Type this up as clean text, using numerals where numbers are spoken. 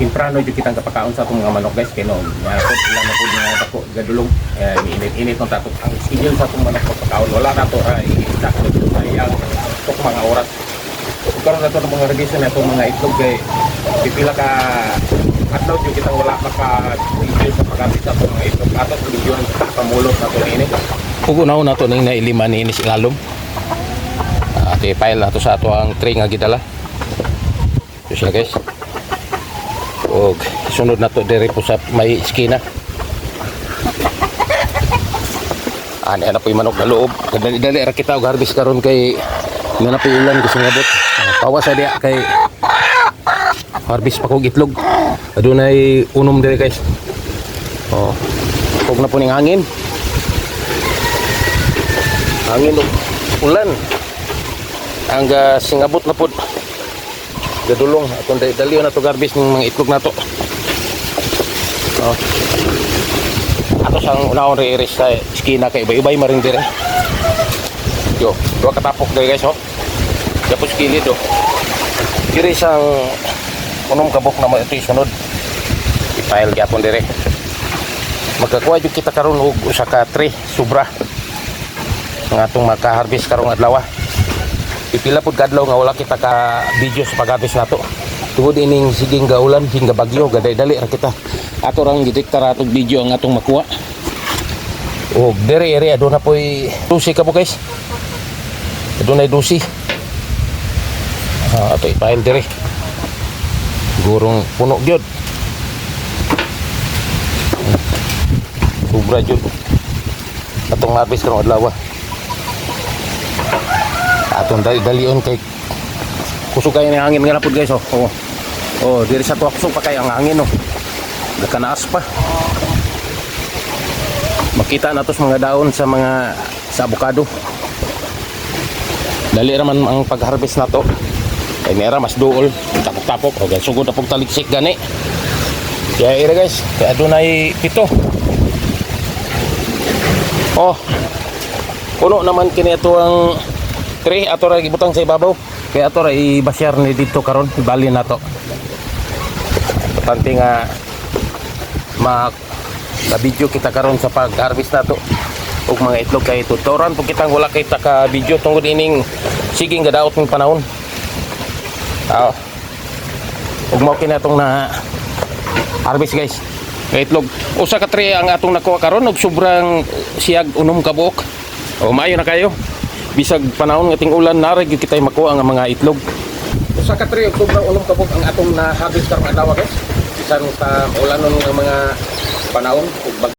Timprano jud kitang kapakaon sa atong mga manok guys kay no napod ilang na pud nga dako gadulong init-init ng tapos ang schedule sa atong manok pagpakaon wala na to sakto sa iyang tok mga oras karon nato ng mga revision atong mga itlog kay pipila ka adlaw jud kitang wala maka-schedule sa pagkapit sa atong mga itlog ato schedule sa pamulot nato ini Ug unaw nato ning nailima ni inis ilalom. Ate file nato sa ato ang tray nga gidala. So siya guys. Og sunod nato diri po sa may iskina. Ana na po yung manok na loob. Dali ra kita og harvest karon kay na po ulan gusto ngabot. Pawas sa dia kay harvest pa kog itlog. Adunay unom diri guys. Oh. Kog na po ning hangin. Hangin o ulan ang singabot na po gadulong atong dalion na to garbis ng mga itlog na to ato sang unahon re-iris sa iskina kay iba-ibay maring dire yo duha katapok dire guys tapos kilid dire sang unong kabok na ito isunod i-file gyapon dire magkakuha jud kita karon og usa ka tray sobra nga itong maka-harvest karong adlaw pipila po kadlaw nga wala kita ka video sa pag-harvest nato tungod ining siging gaulan hingga bagyo gaday dali ra kita ato rang gidiktar atong video ang atong makuha o dere ere aduna poy dusi ka po guys adunay dusi ato ipail dire gurong puno gyud sobra gyud atong harvest karong adlaw atong dalion kay kusog kayo ng hangin nga napod guys diri sa tuwa kusog pa kayo ang hangin nakanaas pa makita na to sa mga daon sa mga sa avocado dali raman ang pag-harvest na to kay mera mas duol tapok-tapok guys sugod na pong taliksik gani kaya ira guys kaya adunay pito puno naman kini ito ang tray ato ra gibutang sa ibabaw kaya ato ra ibasyar ni dito karon ibali na to importante nga video kita karon sa pag-harvest nato ug mga itlog kay tutoran pug kitang wala kay ka video tungod ining siging gadaot ng panahon ug mao kini atong na harvest guys kay itlog usa ka tray ang atong nakuha karon ug sobrang siyag unom ka buok maayo na kayo bisag panahon nga ting ulan nara gyud kitay makuha ang mga itlog usa ka tray og sobrang ulong kabog ang atong na harvest karong adlaw guys bisan sa ulanon ng mga panahon ug